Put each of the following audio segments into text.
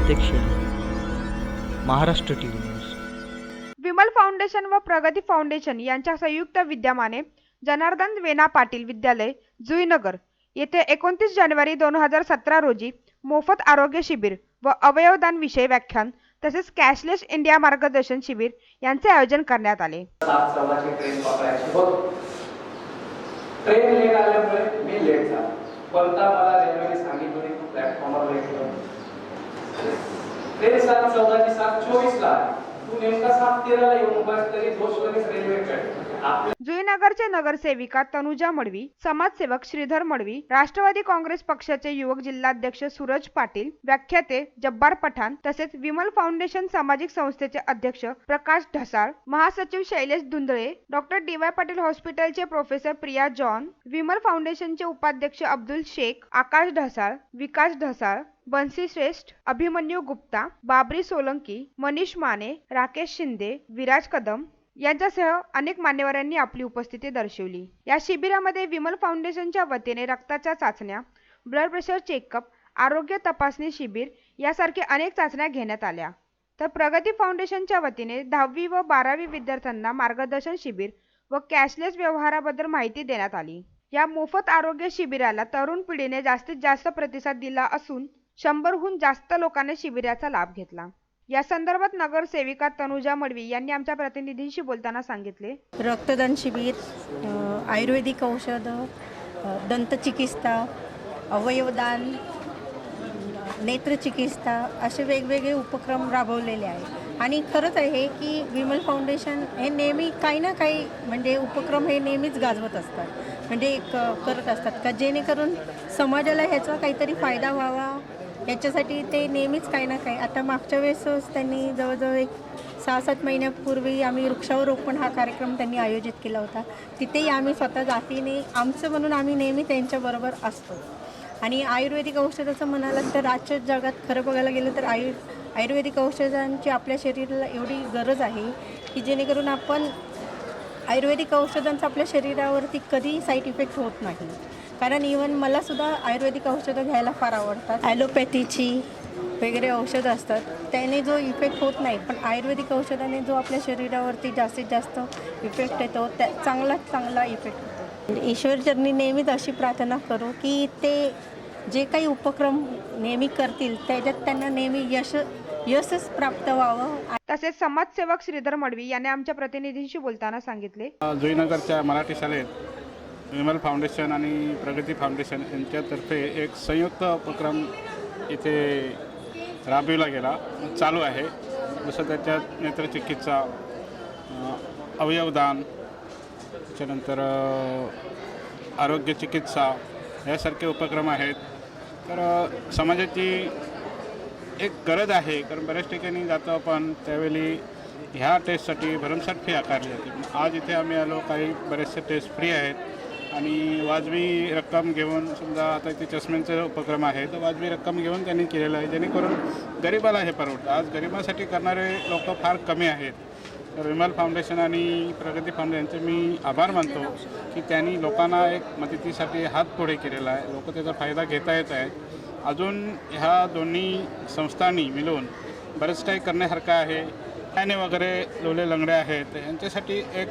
प्रत्यक्ष Maharashtra TV news. Vimal foundation व प्रगती फाउंडेशन यांच्या संयुक्त विद्यमाने जनार्दन वेना पाटील विद्यालय जुईनगर येथे 29 जानेवारी 2017 रोजी मोफत आरोग्य शिबिर व अवयवदान विषयी व्याख्यान तसेच कॅशलेस इंडिया मार्गदर्शन शिबिर यांचे आयोजन करण्यात आले. 7:15 ट्रेन पकडायची होती. ट्रेन लेट आल्यामुळे मी लेट झालो. कोणता मला रेल्वेने सांगितलं की प्लॅटफॉर्मवर लेट होतो. ट्रेन 7:14 ची 7:24 ला तू नेमका 7:13 ला येऊन उभा तरी दोष लगेच रेल्वेकडे. जुईनगरचे नगरसेविका तनुजा मडवी, समाजसेवक श्रीधर मडवी, राष्ट्रवादी काँग्रेस पक्षाचे युवक जिल्हाध्यक्ष सूरज पाटील, व्याख्याते जब्बार पठाण तसेच विमल फाउंडेशन सामाजिक संस्थेचे अध्यक्ष प्रकाश ढसाळ, महासचिव शैलेश धुंदळे, डॉक्टर डी.वाय. पाटील हॉस्पिटलचे प्रोफेसर प्रिया जॉन, विमल फाउंडेशनचे उपाध्यक्ष अब्दुल शेख, आकाश ढसाळ, विकास ढसाळ, बंसी श्रेष्ठ, अभिमन्यू गुप्ता, बाबरी सोलंकी, मनीष माने, राकेश शिंदे, विराज कदम यांच्यासह अनेक मान्यवरांनी आपली उपस्थिती दर्शवली. या शिबिरामध्ये विमल फाउंडेशनच्या वतीने रक्ताच्या चाचण्या, ब्लड प्रेशर चेकअप, आरोग्य तपासणी शिबिर यासारखे अनेक चाचण्या घेण्यात आल्या. तर प्रगती फाउंडेशनच्या वतीने 10वी व 12वी विद्यार्थ्यांना मार्गदर्शन शिबिर व कॅशलेस व्यवहाराबद्दल माहिती देण्यात आली. या मोफत आरोग्य शिबिराला तरुण पिढीने जास्तीत जास्त प्रतिसाद दिला असून 100हून जास्त लोकांनी शिबिराचा लाभ घेतला. या संदर्भात नगरसेविका तनुजा मडवी यांनी आमच्या प्रतिनिधींशी बोलताना सांगितले. रक्तदान शिबिर, आयुर्वेदिक औषध, दंतचिकित्सा, अवयवदान, नेत्रचिकित्सा असे वेगवेगळे उपक्रम राबवलेले आहेत. आणि खरंच आहे की विमल फाउंडेशन हे नेहमी काही ना काही म्हणजे उपक्रम हे नेहमीच गाजवत असतात, म्हणजे करत असतात का जेणेकरून समाजाला ह्याचा काहीतरी फायदा व्हावा याच्यासाठी ते नेहमीच काही ना काही. आता मागच्या वेळेसच त्यांनी जवळजवळ एक 6-7 महिन्यापूर्वी आम्ही वृक्षारोपण हा कार्यक्रम त्यांनी आयोजित केला होता. तिथेही आम्ही स्वतः जातीने आमचं म्हणून आम्ही नेहमी त्यांच्याबरोबर असतो. आणि आयुर्वेदिक औषधाचं म्हणालं तर आजच्या जगात खरं बघायला गेलं तर आयुर्वेदिक औषधांची आपल्या शरीराला एवढी गरज आहे की जेणेकरून आपण आयुर्वेदिक औषधांचा आपल्या शरीरावरती कधी साईड इफेक्ट होत नाही. कारण इवन मलासुद्धा आयुर्वेदिक औषधं घ्यायला फार आवडतात. ॲलोपॅथीची वगैरे औषधं असतात त्याने जो इफेक्ट होत नाही, पण आयुर्वेदिक औषधाने जो आपल्या शरीरावरती जास्तीत जास्त इफेक्ट येतो त्या चांगला इफेक्ट होतो. ईश्वरचरणी नेहमीच अशी प्रार्थना करू की ते जे काही उपक्रम नेहमी करतील त्याच्यात त्यांना नेहमी यशच प्राप्त व्हावं. तसेच समाजसेवक श्रीधर मडवी यांनी आमच्या प्रतिनिधींशी बोलताना सांगितले. जुईनगरच्या मराठी शाळेत विमल फाउंडेशन आणि प्रगती फाउंडेशन यांच्यातर्फे एक संयुक्त उपक्रम इथे राबविला गेला, चालू आहे. जसं त्याच्यात नेत्रचिकित्सा, अवयवदान, त्याच्यानंतर आरोग्य चिकित्सा यासारखे उपक्रम आहेत. तर समाजाची एक गरज आहे, कारण बऱ्याच ठिकाणी जातो आपण त्यावेळी ह्या टेस्टसाठी भरमसाठ फी आकारली जाते. आज इथे आम्ही आलो, काही बरेचसे टेस्ट फ्री आहेत आणि वाजवी रक्कम घेऊन, समजा आता इथे चष्म्यांचा उपक्रम आहे तर वाजवी रक्कम घेऊन त्यांनी केलेलं आहे, जेणेकरून गरिबाला हे परवडतं. आज गरिबासाठी करणारे लोक फार कमी आहेत. तर विमल फाउंडेशन आणि प्रगती फाउंडेशनचे मी आभार मानतो की त्यांनी लोकांना एक मदतीसाठी हात पुढे केलेला आहे. लोक त्याचा फायदा घेता येत आहेत. अजून ह्या दोन्ही संस्थांनी मिळून बरंच काही करण्यासारखं आहे. त्याने वगैरे लोले लंगडे आहेत, यांच्यासाठी एक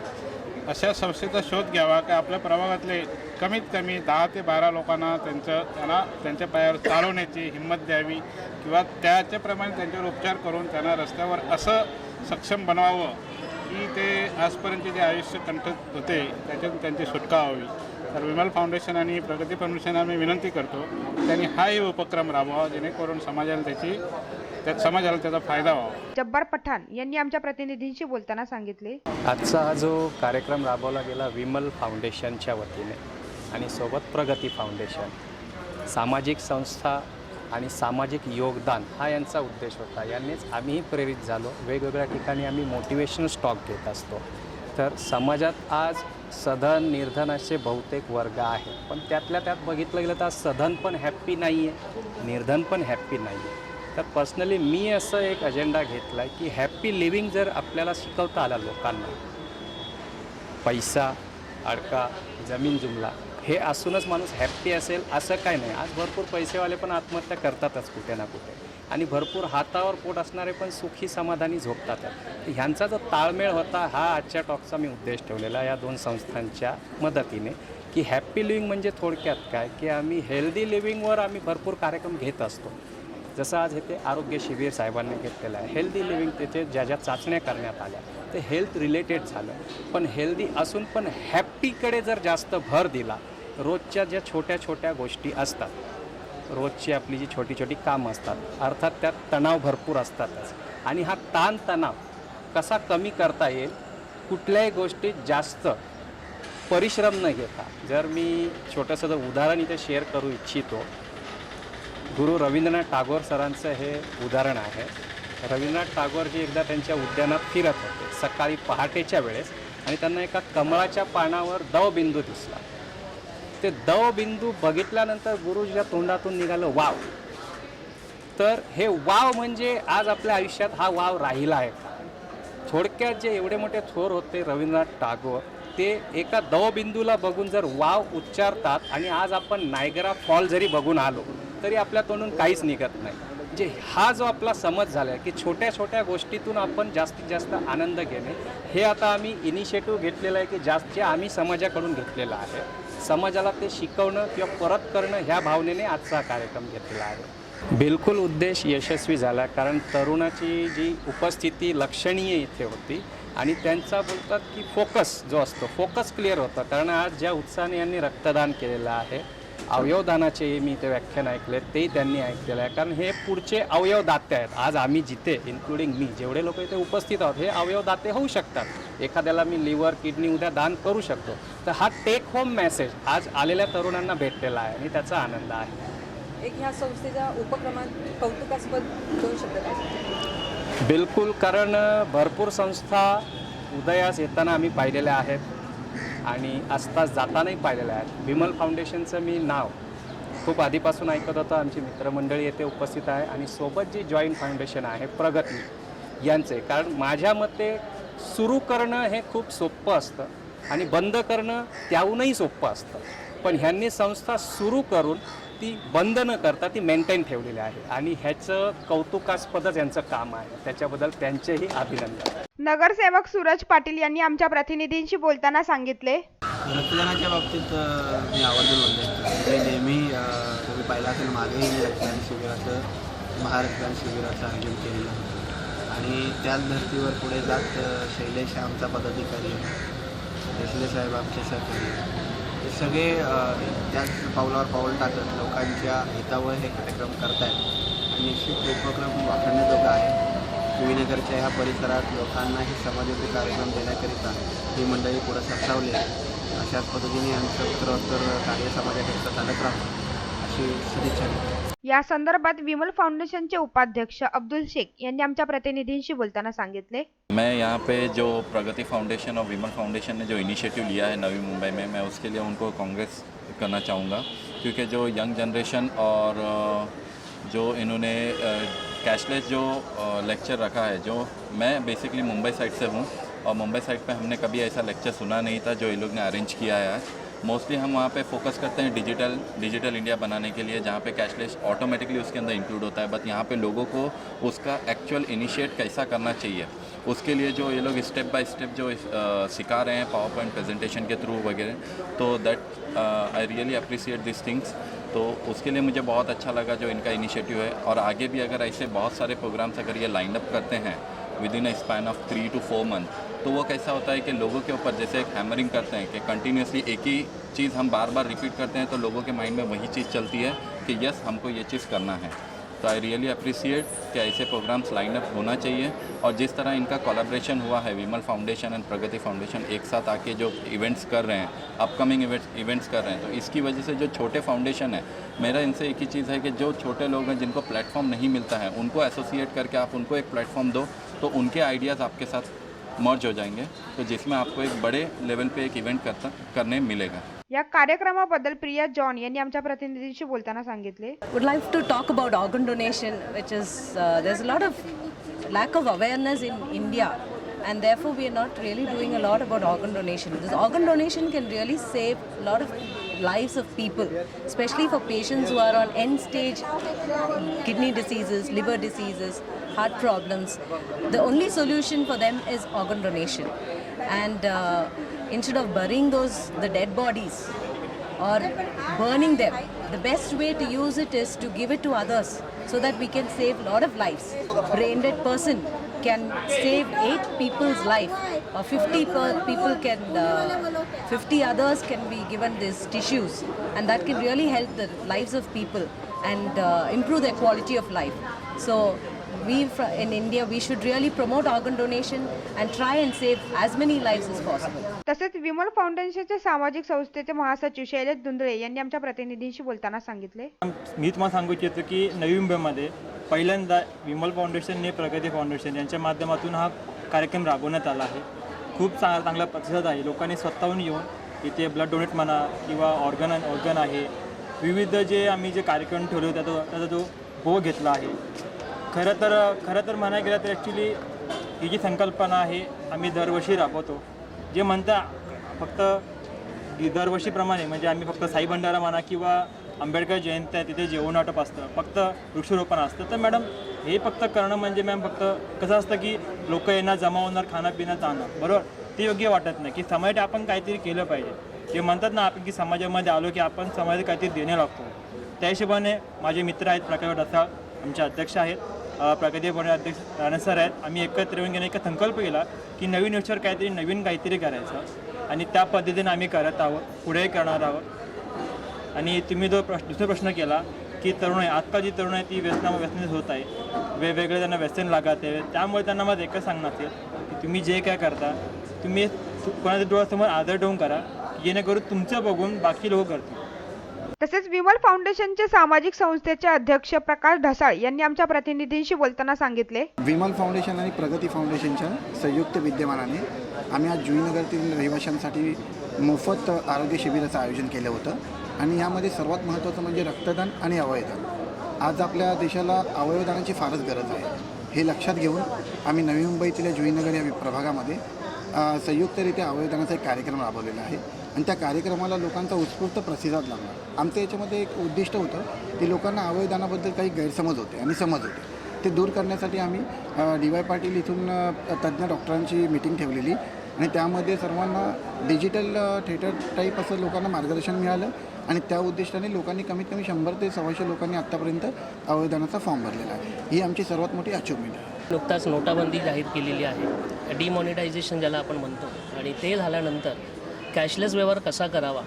अशा संस्थेचा शोध घ्यावा की आपल्या प्रभागातले कमीत कमी 10 ते 12 लोकांना त्यांना त्यांच्या पायावर चालवण्याची हिंमत द्यावी किंवा त्याच्याप्रमाणे त्यांच्यावर उपचार करून त्यांना रस्त्यावर असं सक्षम बनवावं की ते आजपर्यंत जे आयुष्य कंठित होते त्याच्यातून त्यांची सुटका व्हावी. तर विमल फाउंडेशन आणि प्रगती फाउंडेशन आम्ही विनंती करतो त्यांनी हाही उपक्रम राबवावा, जेणेकरून समाजाला त्याचा फायदा व्हावा. जब्बार पठाण यांनी आमच्या प्रतिनिधींशी बोलताना सांगितले. आजचा हा जो कार्यक्रम राबवला गेला विमल फाउंडेशनच्या वतीने आणि सोबत प्रगती फाउंडेशन, सामाजिक संस्था आणि सामाजिक योगदान हा यांचा उद्देश होता. यांनीच आम्हीही प्रेरित झालो. वेगवेगळ्या ठिकाणी आम्ही मोटिवेशनल स्टॉक घेत असतो. तर समाजात आज सधन निर्धन असे बहुतेक वर्ग आहेत, पण त्यातल्या त्यात बघितलं गेलं तर आज सधन पण हॅप्पी नाही आहे, निर्धन पण हॅप्पी नाही आहे. तर पर्सनली मी असं एक अजेंडा घेतला आहे की हॅप्पी लिव्हिंग जर आपल्याला शिकवता आलं लोकांना, पैसा, अडका, जमीन जुमला हे असूनच माणूस हॅप्पी असेल असं काय नाही. आज भरपूर पैसेवाले पण आत्महत्या करतातच कुठे ना कुठे, आणि भरपूर हातावर पोट असणारे पण सुखी समाधानी झोपतातच. ह्यांचा जो ताळमेळ होता हा आजच्या टॉकचा मी उद्देश ठेवलेला या दोन संस्थांच्या मदतीने, की हॅप्पी लिव्हिंग म्हणजे थोडक्यात काय, की आम्ही हेल्दी लिव्हिंगवर आम्ही भरपूर कार्यक्रम घेत असतो. जसं आज इथे आरोग्य शिबिर साहेबांनी घेतलेलं आहे. हेल्दी लिव्हिंग त्याचे ज्या ज्या चाचण्या करण्यात आल्या ते हेल्थ रिलेटेड झालं, पण हेल्दी असून पण हॅप्पीकडे जर जास्त भर दिला, रोजच्या ज्या छोट्या छोट्या गोष्टी असतात, रोजची आपली जी छोटी छोटी कामं असतात, अर्थात त्यात तणाव भरपूर असतातच, आणि हा ताणतणाव कसा कमी करता येईल, कुठल्याही गोष्टीत जास्त परिश्रम न घेता. जर मी छोटंसं जर उदाहरण इथे शेअर करू इच्छितो, गुरु रवींद्रनाथ टागोर सरांचं हे उदाहरण आहे. रवींद्रनाथ टागोरजी एकदा त्यांच्या उद्यानात फिरत होते सकाळी पहाटेच्या वेळेस, आणि त्यांना एका कमळाच्या पानावर दवबिंदू दिसला. ते दवबिंदू बघितल्यानंतर गुरुजीच्या तोंडातून निघालं वाव. तर हे वाव म्हणजे आज आपल्या आयुष्यात हा वाव राहिला आहे का? थोडक्यात जे एवढे मोठे थोर होते रवींद्रनाथ टागोर, ते एका दवबिंदूला बघून जर वाव उच्चारतात, आणि आज आपण नायगरा फॉल जरी बघून आलो तरी आपल्या तोंडून काहीच निघत नाही. म्हणजे हा जो आपला समज झाला आहे की छोट्या छोट्या गोष्टीतून आपण जास्तीत जास्त आनंद घेणे, हे आता आम्ही इनिशिएटिव्ह घेतलेलं आहे, की जे आम्ही समाजाकडून घेतलेलं आहे. समाजाला ते शिकवणं किंवा परत करणं ह्या भावनेने आजचा कार्यक्रम घेतलेला आहे. बिलकुल उद्देश यशस्वी झाला, कारण तरुणाची जी उपस्थिती लक्षणीय इथे होती, आणि त्यांचा बोलतात की फोकस जो असतो, फोकस क्लिअर होता. कारण आज ज्या उत्साहाने यांनी रक्तदान केलेलं आहे, अवयवदानाचे मी इथे व्याख्यान ऐकले, तेही त्यांनी ऐकलेलं आहे. कारण हे पुढचे अवयवदाते आहेत. आज आम्ही जिथे इन्क्लुडिंग मी जेवढे लोक इथे उपस्थित आहोत, हे अवयवदाते होऊ शकतात. एखाद्याला मी लिव्हर किडनी उद्या दान करू शकतो. तर हा टेक होम मेसेज आज आलेल्या तरुणांना भेटलेला आहे, आणि त्याचा आनंद आहे. एक ह्या संस्थेच्या उपक्रमात कौतुकास्पद दोन शब्द. बिलकुल, कारण भरपूर संस्था उदयास येताना आम्ही पाहिलेल्या आहेत, आणि आसपास जातानाही पाहिलेल्या आहेत. विमल फाउंडेशनचं मी नाव खूप आधीपासून ऐकत होतं. आमची मित्रमंडळी येथे उपस्थित आहे, आणि सोबत जी जॉईंट फाउंडेशन आहे प्रगती यांचे. कारण माझ्या मते सुरू करणं हे खूप सोपं असतं, आणि बंद करणं त्याहूनही सोपं असतं. पण ह्यांनी संस्था सुरू करून ती बंद न करता ती मेंटेन ठेवलेली आहे, आणि ह्याचं कौतुकास्पदच यांचं काम आहे. त्याच्याबद्दल त्यांचेही अभिनंदन. नगरसेवक सूरज पाटील यांनी आमच्या प्रतिनिधींशी बोलताना सांगितले, रक्तदानाच्या बाबतीत मी आवर्जून बोलतो. नेहमी तुम्ही पाहिलं असेल, मागेही मी रक्तदान शिबिराचं, महारक्तदान शिबिराचं आयोजन केलेलं होतं, आणि त्याच धर्तीवर पुढे जात शैलेश आमचा पदाधिकारी, देशले साहेब आमचे सहकारी, हे सगळे त्याच पावलावर पाऊल टाकत लोकांच्या हितावर हे कार्यक्रम करत आहेत. आणि निश्चित उपक्रम वाखाणण्याजोगा आहे. विनगरच्या ह्या परिसरात लोकांना हे समाजोपयोगी कार्यक्रम देण्याकरिता ही मंडळी पुढं सरसावली आहे. अशाच पद्धतीने आमचं उत्तरोत्तर कार्य समाजाकरिता चालत राहतं अशी सदिच्छा देतो. या संदर्भात विमल फाउंडेशनचे उपाध्यक्ष अब्दुल शेख यांनी आमच्या प्रतिनिधींशी बोलताना सांगितले, मैं यहाँ पे जो प्रगति फाउंडेशन और विमल फाउंडेशन ने जो इनिशिएटिव लिया है नवी मुंबई में, मैं उसके लिए उनको कांग्रेस करना चाहूँगा, क्योंकि जो यंग जनरेशन और जो इन्होंने कैशलेस जो लेक्चर रखा है, जो मैं बेसिकली मुंबई साइड से हूँ, और मुंबई साइड पे हमने कभी ऐसा लेक्चर सुना नहीं था जो ये लोग ने अरेंज किया है आज. मोस्टली हम वहाँ पे फोकस करते हैं डिजिटल इंडिया बनाने के लिए, जहाँ पे कैशलेस ऑटोमेटिकली उसके अंदर इंक्लूड होता है. बट यहाँ पे लोगों को उसका एक्चुअल इनिशिएट कैसा करना चाहिए, उसके लिए जो ये लोग स्टेप बाय स्टेप जो सिखा रहे हैं पावर पॉइंट प्रेजेंटेशन के थ्रू वगैरह, तो that I really appreciate this things. तो उसके लिए मुझे बहुत अच्छा लगा जो इनका इनिशिएटिव है. और आगे भी अगर ऐसे बहुत सारे प्रोग्राम्स अगर ये लाइन अप करते हैं with in a span of 3 to 4 month, तो वो कैसा होता है कि लोगों के ऊपर जैसे एक हैमरिंग करते हैं कि कंटिन्यूसली एक ही चीज़ हम बार बार रिपीट करते हैं, तो लोगों के माइंड में वही चीज़ चलती है कि यस हमको ये चीज़ करना है. तो आई रियली अप्रिशिएट कि ऐसे प्रोग्राम्स लाइन अप होना चाहिए. और जिस तरह इनका कोलैबोरेशन हुआ है, विमल फाउंडेशन एंड प्रगति फाउंडेशन एक साथ आके जो इवेंट्स कर रहे हैं, अपकमिंग इवेंट्स कर रहे हैं, तो इसकी वजह से जो छोटे फाउंडेशन है, मेरा इनसे एक ही चीज़ है कि जो छोटे लोग हैं जिनको प्लेटफॉर्म नहीं मिलता है, उनको एसोसिएट करके आप उनको एक प्लेटफॉर्म दो, तो उनके आइडियाज़ आपके साथ मर्ज हो जाएंगे, तो जिसमें आपको एक बड़े लेवल पे एक इवेंट करने मिलेगा. या कार्यक्रमाबद्दल प्रिया जॉन यांनी आमच्या प्रतिनिधींशी बोलताना सांगितले, Would like to talk about organ donation, which is there's a lot of lack of awareness in India, and therefore we are not really doing a lot about organ donation. This organ donation can really save a lot of lives of people, especially for patients who are on end stage kidney diseases, liver diseases, heart problems. The only solution for them is organ donation. And instead of burying the dead bodies or burning them, the best way to use it is to give it to others so that we can save a lot of lives. A brain dead person can save 8 people's life, or 50 others can be given these tissues, and that can really help the lives of people and improve their quality of life. So in India, we should really promote organ donation and try and save as many lives as possible. तसेच विमल फाउंडेशनचे सामाजिक संस्थेचे महासचिव शैलेश धुंदळे यांनी आमच्या प्रतिनिधींशी बोलताना सांगितले. मी तुम्हाला सांगू इच्छितो की नवी मुंबईमध्ये पहिल्यांदा विमल फाउंडेशनने प्रगती फाउंडेशन यांच्या माध्यमातून हा कार्यक्रम राबवण्यात आला आहे. खूप चांगला प्रतिसाद आहे. लोकांनी स्वतःहून येऊन इथे ब्लड डोनेट म्हणा किंवा ऑर्गन आहे, विविध जे आम्ही जे कार्यक्रम ठेवले होते त्याचा जो भोग घेतला आहे. खरं तर म्हणायला गेलं तर ॲक्च्युली ही जी संकल्पना आहे आम्ही दरवर्षी राबवतो. जे म्हणता फक्त दरवर्षीप्रमाणे म्हणजे आम्ही फक्त साई भंडारा म्हणा किंवा आंबेडकर जयंती आहे तिथे जेवण वाटप असतं, फक्त वृक्षारोपण असतं. तर मॅडम हे फक्त करणं म्हणजे मॅम फक्त कसं असतं की लोक येणार, जमा होणार, खाणं पिणं जाणं, बरोबर, ते योग्य वाटत नाही की समाजात आपण काहीतरी केलं पाहिजे. ते म्हणतात ना आपण की समाजामध्ये आलो की आपण समाजात काहीतरी देणे लागतो. त्या हिशोबाने माझे मित्र आहेत प्रकाश ढसाळ, आमचे अध्यक्ष आहेत, प्रगती बोर्ड अध्यक्ष राणे सर आहेत. आम्ही एकत्र येऊन एक संकल्प केला की नवीन वर्षावर काहीतरी करायचं आणि त्या पद्धतीने आम्ही करत आहोत, पुढे करणार आहोत. आणि तुम्ही जो दुसरा प्रश्न केला की तरुण आहे, आजकाल जी तरुण आहे ती व्यसनेत होत आहे, वेगवेगळे त्यांना व्यसन लागत आहे. त्यामुळे त्यांना मला एकच सांगणार असेल की तुम्ही जे काय करता तुम्ही कोणाच्या डोळ्यासमोर आदर ठेवून करा, जेणेकरून तुमचं बघून बाकी लोक करतील. तसेच विमल फाउंडेशनचे सामाजिक संस्थेचे अध्यक्ष प्रकाश ढसाळ यांनी आमच्या प्रतिनिधींशी बोलताना सांगितले. विमल फाउंडेशन आणि प्रगती फाउंडेशनच्या संयुक्त विद्यमानाने आम्ही आज जुईनगरतील रहिवाशांसाठी मोफत आरोग्य शिबिराचं आयोजन केलं होतं आणि यामध्ये सर्वात महत्त्वाचं म्हणजे रक्तदान आणि अवयवदान. आज आपल्या देशाला अवयवदानाची फारच गरज आहे. हे लक्षात घेऊन आम्ही नवी मुंबईतील जुईनगर या प्रभागामध्ये संयुक्तरित्या अवयवदानाचा एक कार्यक्रम राबवलेला आहे आणि त्या कार्यक्रमाला लोकांचा उत्स्फूर्त प्रतिसाद लागला. आमचं याच्यामध्ये एक उद्दिष्ट होतं की लोकांना अवयवदानाबद्दल काही गैरसमज होते आणि समज होते, ते दूर करण्यासाठी आम्ही DY पाटील इथून तज्ज्ञ डॉक्टरांची मीटिंग ठेवलेली आणि त्यामध्ये सर्वांना डिजिटल थिएटर टाईप असं लोकांना मार्गदर्शन मिळालं आणि त्या उद्दिष्टाने लोकांनी कमीत कमी 100 ते 125 लोकांनी आत्तापर्यंत अवयवदानाचा फॉर्म भरलेला आहे. ही आमची सर्वात मोठी अचिव्हमेंट आहे. नुकताच नोटाबंदी जाहीर केलेली आहे, डिमॉनिटायझेशन ज्याला आपण म्हणतो, आणि ते झाल्यानंतर कॅशलेस व्यवहार कसा करावा,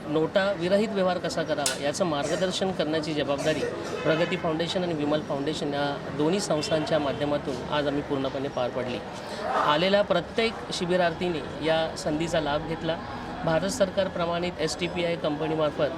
नोटा विरहित व्यवहार कसा करावा याचं मार्गदर्शन करण्याची जबाबदारी प्रगती फाउंडेशन आणि विमल फाउंडेशन या दोन्ही संस्थांच्या माध्यमातून आज आम्ही पूर्णपणे पार पाडली. आलेल्या प्रत्येक शिबिरार्थीने या संधीचा लाभ घेतला. भारत सरकार प्रमाणित STPI कंपनीमार्फत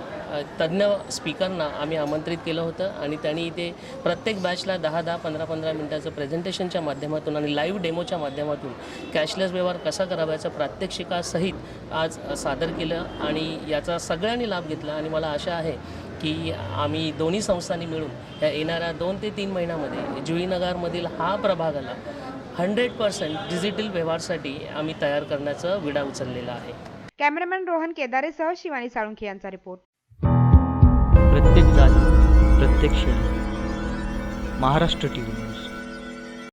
तज्ज्ञ स्पीकरना आम्ही आमंत्रित केलं होतं आणि त्यांनी इथे प्रत्येक बॅचला 10-10, 15-15 मिनिटाचं प्रेझेंटेशनच्या माध्यमातून आणि लाईव्ह डेमोच्या माध्यमातून कॅशलेस व्यवहार कसा करावा याचं प्रात्यक्षिकासहित आज सादर केलं आणि याचा सगळ्यांनी लाभ घेतला. आणि मला आशा आहे की आम्ही दोन्ही संस्थांनी मिळून या येणाऱ्या 2 ते 3 महिन्यामध्ये जुईनगरमधील हा प्रभागाला 100% डिजिटल व्यवहारसाठी आम्ही तयार करण्याचा विडा उचललेला आहे. कॅमेरामॅन रोहन केदारेसह शिवानी साळुंखे यांचा रिपोर्ट. प्रत्येक जागी प्रत्येक क्षणी महाराष्ट्र TV.